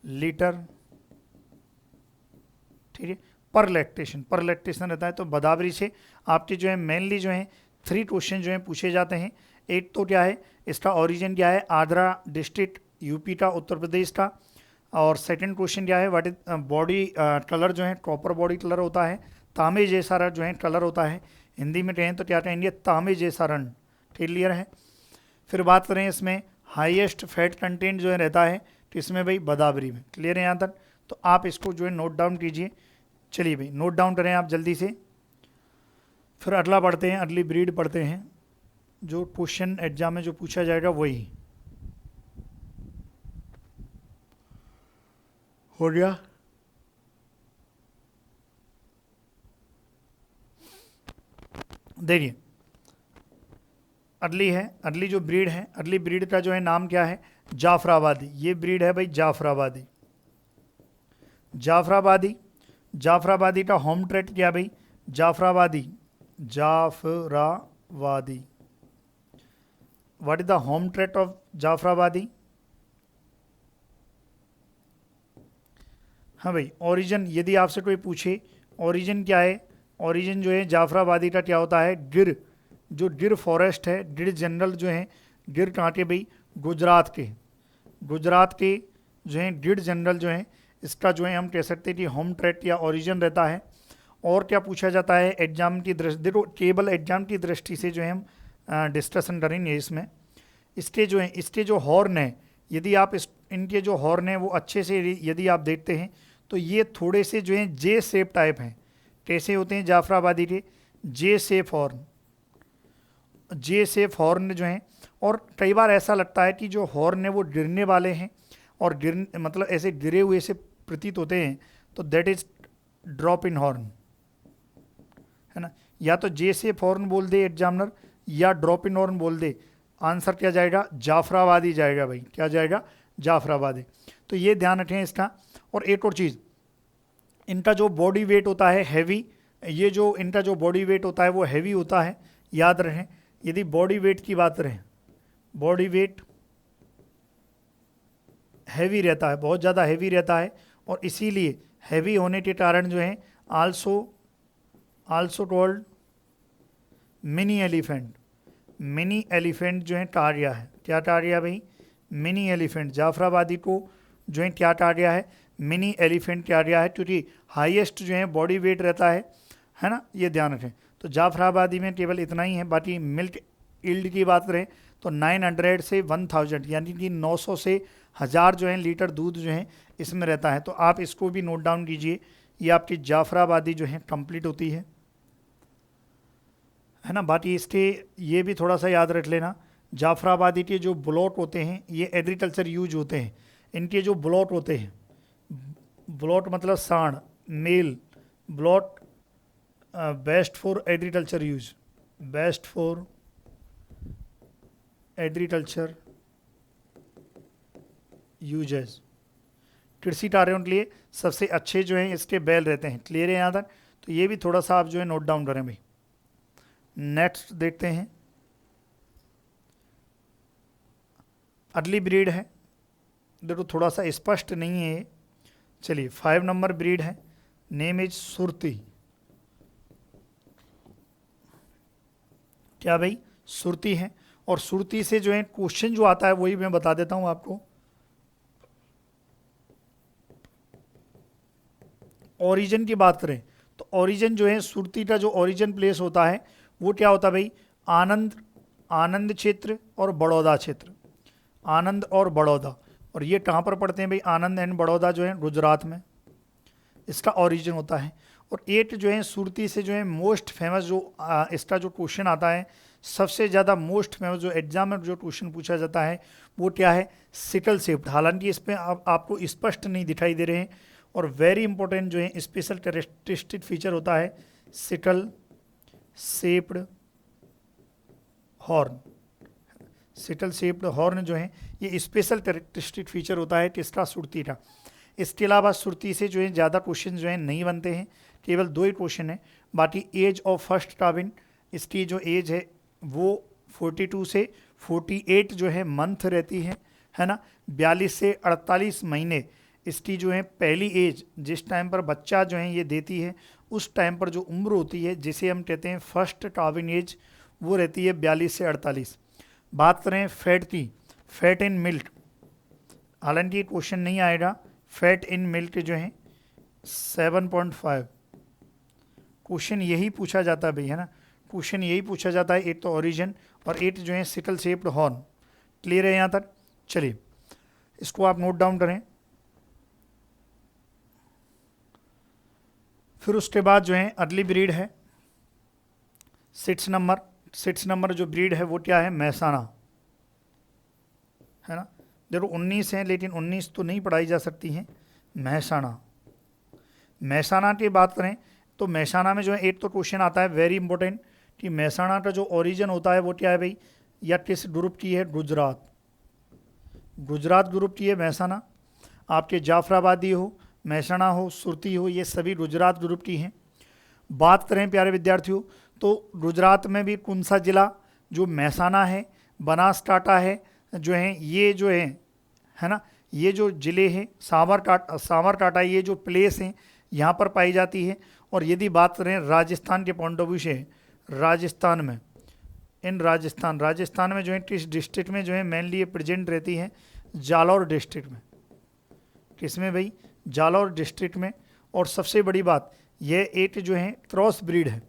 S1: लीटर। ठीक है, पर लैक्टेशन रहता है। तो बदावरी से आपके जो है मेनली जो है 3 क्वेश्चन जो है पूछे जाते हैं। एक तो क्या है, इसका ओरिजिन क्या है, आगरा डिस्ट्रिक्ट यूपी का, उत्तर प्रदेश का। और सेकंड क्वेश्चन क्या है, व्हाट इज बॉडी कलर जो है कॉपर बॉडी कलर होता है, तांबे जैसा जो है कलर होता है। हिंदी में कहें तो क्या कहेंगे, तांबे जैसा रंग। क्लियर है? फिर बात करें इसमें हाईएस्ट फैट कंटेंट जो है रहता है तो इसमें भाई बदावरी में। क्लियर है यहाँ तक? तो आप इसको जो है नोट डाउन कीजिए। चलिए भाई, नोट डाउन करें आप जल्दी से। फिर अगला पढ़ते हैं, अगली ब्रीड पढ़ते हैं, जो क्वेश्चन एग्जाम में जो पूछा जाएगा वही। हो गया। देखिए अगली है, अगली जो ब्रीड है, अगली ब्रीड का जो है नाम क्या है, जाफराबादी। ये ब्रीड है भाई जाफराबादी। जाफराबादी, जाफराबादी का होम ट्रेट क्या है भाई, Jafarabadi, Jafarabadi. What is the home trait of Jafarabadi? हाँ भाई, ओरिजिन यदि आपसे कोई पूछे ओरिजिन क्या है, ओरिजिन जो है जाफराबादी का क्या होता है, गिर, जो गिर फॉरेस्ट है, गिर जनरल जो है, गिर कहाँ के भाई, गुजरात के, गुजरात के जो है गिर जनरल जो है, इसका जो है हम कह सकते हैं कि होम ट्रेट या ओरिजिन रहता है। और क्या पूछा जाता है एग्जाम की दृष्टि, देखो केवल एग्जाम की दृष्टि से जो है हम डिस्कशन करेंगे इसमें। इसके जो है, इसके जो हॉर्न है, यदि आप इनके जो हॉर्न है वो अच्छे से यदि आप देखते हैं तो ये थोड़े से जो है जे शेप टाइप हैं। कैसे होते हैं जाफराबादी के, जे शेप हॉर्न, जे शेप हॉर्न जो हैं। और कई बार ऐसा लगता है कि जो हॉर्न है वो गिरने वाले हैं और गिर मतलब ऐसे गिरे हुए से प्रतीत होते हैं, तो that is drop in horn, है ना। या तो जे शेप हॉर्न बोल दे एग्जामिनर या ड्रॉप इन हॉर्न बोल दे, आंसर क्या जाएगा, जाफराबादी जाएगा भाई। क्या जाएगा, जाफराबादी। तो ये ध्यान रखें इसका। और एक और चीज़, इनका जो बॉडी वेट होता है हैवी, ये जो इनका जो बॉडी वेट होता है वो हैवी होता है, याद रखें। यदि बॉडी वेट की बात करें, बॉडी वेट हैवी रहता है, बहुत ज़्यादा हैवी रहता है। और इसीलिए हैवी होने के कारण जो है also called mini elephant, mini elephant जो है कहा गया है। क्या कहा गया भाई, मिनी एलिफेंट। जाफराबादी को जो है क्या कहा गया है, मिनी एलिफेंट कहा गया है, क्योंकि हाईएस्ट जो है बॉडी वेट रहता है ना, ये ध्यान रखें। तो जाफराबादी में केवल इतना ही है। बाकी मिल्क यील्ड की बात करें तो 900 से 1000 यानी कि 900 से 1000 जो है लीटर दूध जो है इसमें रहता है। तो आप इसको भी नोट डाउन कीजिए, ये आपकी जाफराबादी जो है कंप्लीट होती है ना। बाकी इसके ये भी थोड़ा सा याद रख लेना, जाफराबादी के जो ब्लॉट होते हैं ये एग्रीकल्चर यूज होते हैं। इनके जो ब्लॉट होते हैं, ब्लॉट मतलब सांड, मेल ब्लॉट, best for agriculture use, best for agriculture uses, कृषि कार्यों के लिए सबसे अच्छे जो हैं इसके बैल रहते हैं। क्लियर है यहाँ तक? तो ये भी थोड़ा सा आप जो है नोट डाउन करें भाई। नेक्स्ट देखते हैं, अगली ब्रीड है, देखो थोड़ा सा स्पष्ट नहीं है ये। चलिए 5 नंबर ब्रीड है, नेम इज सुरती। क्या भाई, सुरती है। और सुरती से जो है क्वेश्चन जो आता है वही मैं बता देता हूं आपको। ओरिजिन की बात करें तो ओरिजिन जो है सुरती का जो ओरिजिन प्लेस होता है वो क्या होता है भाई, आनंद, आनंद क्षेत्र और बड़ौदा क्षेत्र, आनंद और बड़ौदा। और ये कहाँ पर पड़ते हैं भाई, आनंद एंड बड़ौदा जो है गुजरात में इसका ओरिजिन होता है। और एक जो है सुरती से जो है मोस्ट फेमस जो इसका जो क्वेश्चन आता है, सबसे ज़्यादा मोस्ट फेमस जो एग्जाम में जो क्वेश्चन पूछा जाता है वो क्या है, सिकल शेप्ड। हालांकि इसमें आपको स्पष्ट नहीं दिखाई दे रहे हैं। और वेरी इंपॉर्टेंट जो है स्पेशल कैरेक्टरिस्टिक फीचर होता है sickle shaped horn, sickle shaped horn जो है ये स्पेशल कैरेक्टरिस्टिक फीचर होता है किसका, सुरती का। इसके अलावा सुरती से जो है ज़्यादा क्वेश्चन जो है नहीं बनते हैं, केवल 2 ही क्वेश्चन है। बाकी एज ऑफ फर्स्ट टाबिन, इसकी जो एज है वो 42 से 48 जो है मंथ रहती है ना। 42 से 48 महीने इसकी जो है पहली एज, जिस टाइम पर बच्चा जो है ये देती है उस टाइम पर जो उम्र होती है जिसे हम कहते हैं फर्स्ट टाबिन एज, वो रहती है 42 से 48। बात करें फैट की, फैट इन मिल्क, हालांकि क्वेश्चन नहीं आएगा, फैट इन मिल्क जो है 7.5। क्वेश्चन यही पूछा जाता है भाई, है ना, क्वेश्चन यही पूछा जाता है। एक तो ओरिजिन और एक जो है सिकल शेप्ड हॉर्न। क्लियर है यहाँ तक? चलिए इसको आप नोट डाउन करें। फिर उसके बाद जो है अगली ब्रीड है 6 नंबर। 6 नंबर जो ब्रीड है वो क्या है, महसाना, है ना। देखो 19 है लेकिन 19 तो नहीं पढ़ाई जा सकती हैं, महसाणा। महसाणा की बात करें तो महसाणा में जो है एक तो क्वेश्चन आता है वेरी इंपॉर्टेंट कि महसाणा का जो ओरिजिन होता है वो क्या है भाई, या किस ग्रुप की है, गुजरात। गुजरात ग्रुप की है महसाणा। आपके जाफराबादी हो, महसाणा हो, सुरती हो, ये सभी गुजरात ग्रुप की हैं। बात करें प्यारे विद्यार्थियों तो गुजरात में भी कौन सा जिला, जो महसाणा है, बनासकांठा है, जो है ये जो है ना, ये जो जिले हैं साबरकांठा ये जो प्लेस हैं यहाँ पर पाई जाती है। और यदि बात करें राजस्थान के पॉइंट ऑफ व्यू से, राजस्थान में राजस्थान में जो है किस डिस्ट्रिक्ट में जो है मेनली ये प्रेजेंट रहती है, जालौर डिस्ट्रिक्ट में। किसमें भाई, जालौर डिस्ट्रिक्ट में। और सबसे बड़ी बात, ये एक जो है क्रॉस ब्रीड है।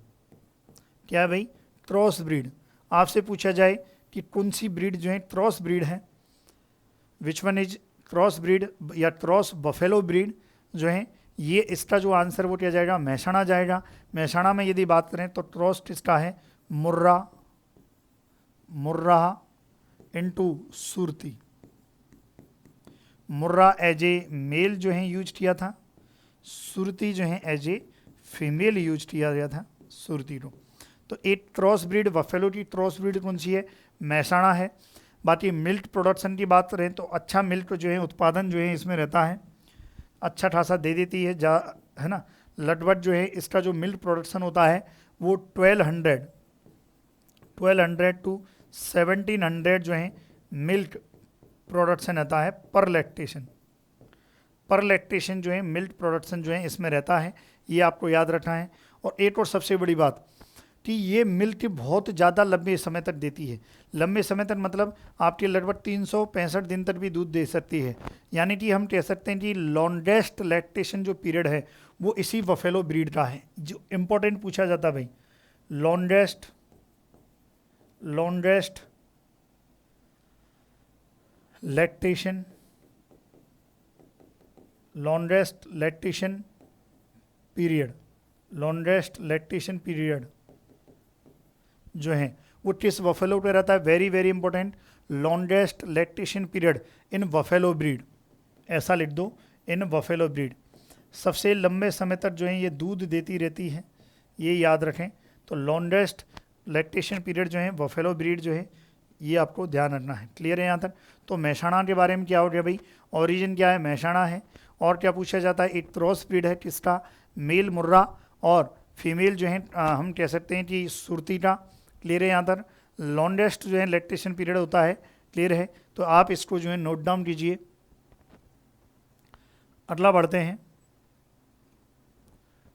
S1: क्या है भाई, क्रॉस ब्रीड। आपसे पूछा जाए कि कौन सी ब्रीड जो है क्रॉस ब्रीड है, which one is cross breed या क्रॉस बफेलो ब्रीड जो है, ये इसका जो आंसर वो क्या जाएगा, महसाणा जाएगा। महसाणा में यदि बात करें तो क्रॉस किसका है, Murrah into Surti. Murrah as a male जो है यूज किया था, सुरती जो है एज ए फीमेल यूज किया गया था, सुरती को। तो एक क्रॉस ब्रीड बफेलो की क्रॉस ब्रीड कौन सी है, महसाणा है। बाकी मिल्क प्रोडक्शन की बात करें तो अच्छा मिल्क जो है उत्पादन जो है इसमें रहता है, अच्छा खासा दे देती है है ना। लगभग जो है इसका जो मिल्क प्रोडक्शन होता है वो 1200 टू 1700 जो है मिल्क प्रोडक्शन रहता है पर लैक्टेशन जो है मिल्क प्रोडक्शन जो है इसमें रहता है, ये आपको याद रखना है। और एक और सबसे बड़ी बात कि ये मिल्क बहुत ज़्यादा लंबे समय तक देती है। लंबे समय तक मतलब आपके लगभग 365 दिन तक भी दूध दे सकती है। यानी कि हम कह सकते हैं कि लॉन्गेस्ट लैक्टेशन जो पीरियड है वो इसी बफेलो ब्रीड का है। जो इम्पोर्टेंट पूछा जाता है भाई, लॉन्गेस्ट लैक्टेशन पीरियड जो है वो किस बफेलो पे रहता है, very very important, longest lactation period in buffalo breed. ऐसा लिख दो, इन बफेलो ब्रीड। सबसे लंबे समय तक जो है ये दूध देती रहती है, ये याद रखें। तो लॉन्गेस्ट लैक्टेशन पीरियड जो है बफेलो ब्रीड जो है, ये आपको ध्यान रखना है। क्लियर है यहाँ तक। तो महसाणा के बारे में क्या हो गया भाई, ओरिजिन क्या है, महसाणा है। और क्या पूछा जाता है, एक क्रॉस ब्रीड है किसका, मेल मुर्रा और फीमेल जो है हम कह सकते हैं कि सुरती का। क्लियर है यहाँ तक। लॉन्गेस्ट जो है लैक्टेशन पीरियड होता है, क्लियर है। तो आप इसको जो है नोट डाउन कीजिए। अगला बढ़ते हैं,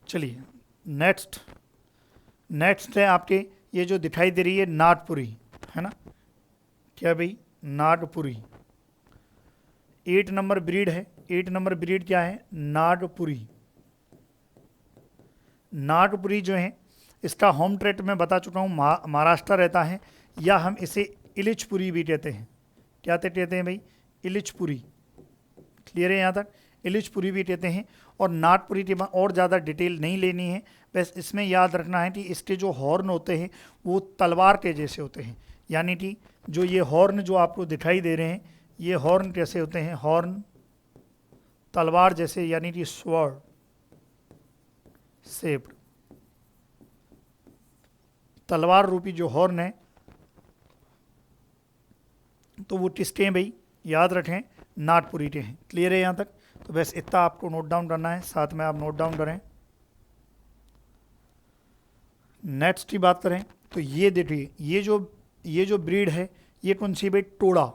S1: चलिए नेक्स्ट है आपके ये जो दिखाई दे रही है नागपुरी, है ना। क्या भाई, नागपुरी 8 नंबर ब्रीड है। 8 नंबर ब्रीड क्या है, नागपुरी जो है इसका होम ट्रेट मैं बता चुका हूँ, महाराष्ट्र रहता है। या हम इसे इलिचपुरी भी कहते हैं। क्या कहते हैं भाई, इलिचपुरी। क्लियर है यहाँ तक, इलिचपुरी भी कहते हैं। और नागपुरी के बाद और ज़्यादा डिटेल नहीं लेनी है, बस इसमें याद रखना है कि इसके जो हॉर्न होते हैं वो तलवार के जैसे होते हैं। यानी कि जो ये हॉर्न जो आपको दिखाई दे रहे हैं, ये हॉर्न कैसे होते हैं, हॉर्न तलवार जैसे, यानी कि स्वॉर्ड शेप्ड, तलवार रूपी जो हॉर्न है, तो वो किसके हैं भाई, याद रखें, नागपुरी के हैं। क्लियर है यहाँ तक। तो बस इतना आपको नोट डाउन करना है, साथ में आप नोट डाउन करें। नेक्स्ट की बात करें तो ये देखिए, ये जो ब्रीड है ये कौन सी भाई, टोड़ा।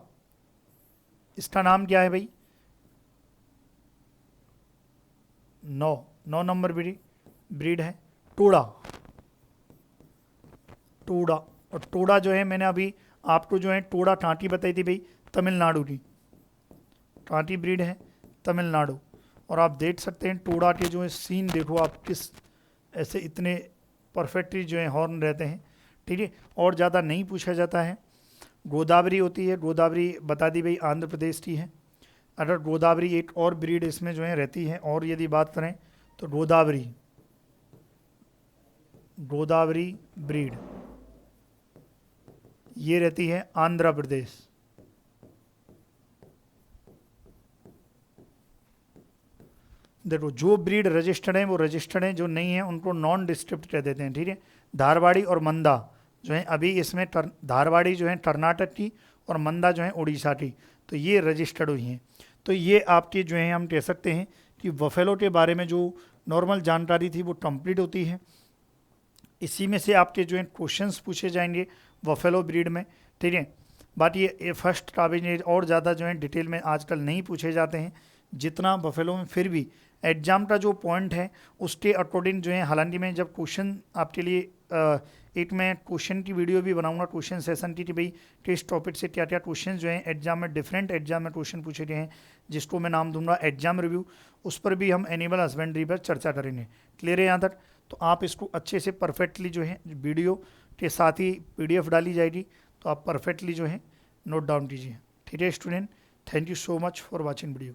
S1: इसका नाम क्या है भाई, 9 नंबर ब्रीड है टोड़ा। और टोड़ा जो है मैंने अभी आपको जो है टोड़ा टाँटी बताई थी भाई, तमिलनाडु की टाँटी ब्रीड है, तमिलनाडु। और आप देख सकते हैं टोड़ा के जो है सीन देखो आप, किस ऐसे इतने परफेक्टली जो है हॉर्न रहते हैं। ठीक है, और ज़्यादा नहीं पूछा जाता है। गोदावरी होती है, गोदावरी बता दी भाई आंध्र प्रदेश की है। अगर गोदावरी एक और ब्रीड इसमें जो है रहती है, और यदि बात करें तो गोदावरी ब्रीड ये रहती है आंध्र प्रदेश। देखो जो ब्रीड रजिस्टर्ड हैं वो रजिस्टर्ड हैं, जो नहीं है उनको नॉन डिस्ट्रिप्ट कह देते हैं, ठीक है। धारवाड़ी और मंदा जो है अभी इसमें धारवाड़ी जो है कर्नाटक की और मंदा जो है उड़ीसा की, तो ये रजिस्टर्ड हुई हैं। तो ये आपके जो है हम कह सकते हैं कि बफेलो के बारे में जो नॉर्मल जानकारी थी वो कंप्लीट होती है। इसी में से आपके जो है क्वेश्चंस पूछे जाएंगे बफेलो ब्रीड में, ठीक है। बट ये फर्स्ट टॉपिक और ज़्यादा जो है डिटेल में आजकल नहीं पूछे जाते हैं जितना बफेलो में, फिर भी एग्जाम का जो पॉइंट है उसके अकॉर्डिंग जो है, हालांकि मैं जब क्वेश्चन आपके लिए एक मैं क्वेश्चन की वीडियो भी बनाऊंगा क्वेश्चन सेशन की, कि भाई किस टॉपिक से क्या क्या क्वेश्चन जो हैं एग्जाम में, डिफरेंट एग्जाम में क्वेश्चन पूछे गए हैं, जिसको मैं नाम दूंगा एग्जाम रिव्यू, उस पर भी हम एनिमल हस्बेंड्री पर चर्चा करेंगे। क्लियर है यहाँ तक? तो आप इसको अच्छे से परफेक्टली जो है वीडियो के साथ ही PDF डाली जाएगी, तो आप परफेक्टली जो है नोट डाउन कीजिए, ठीक है student. Thank you so much for watching video.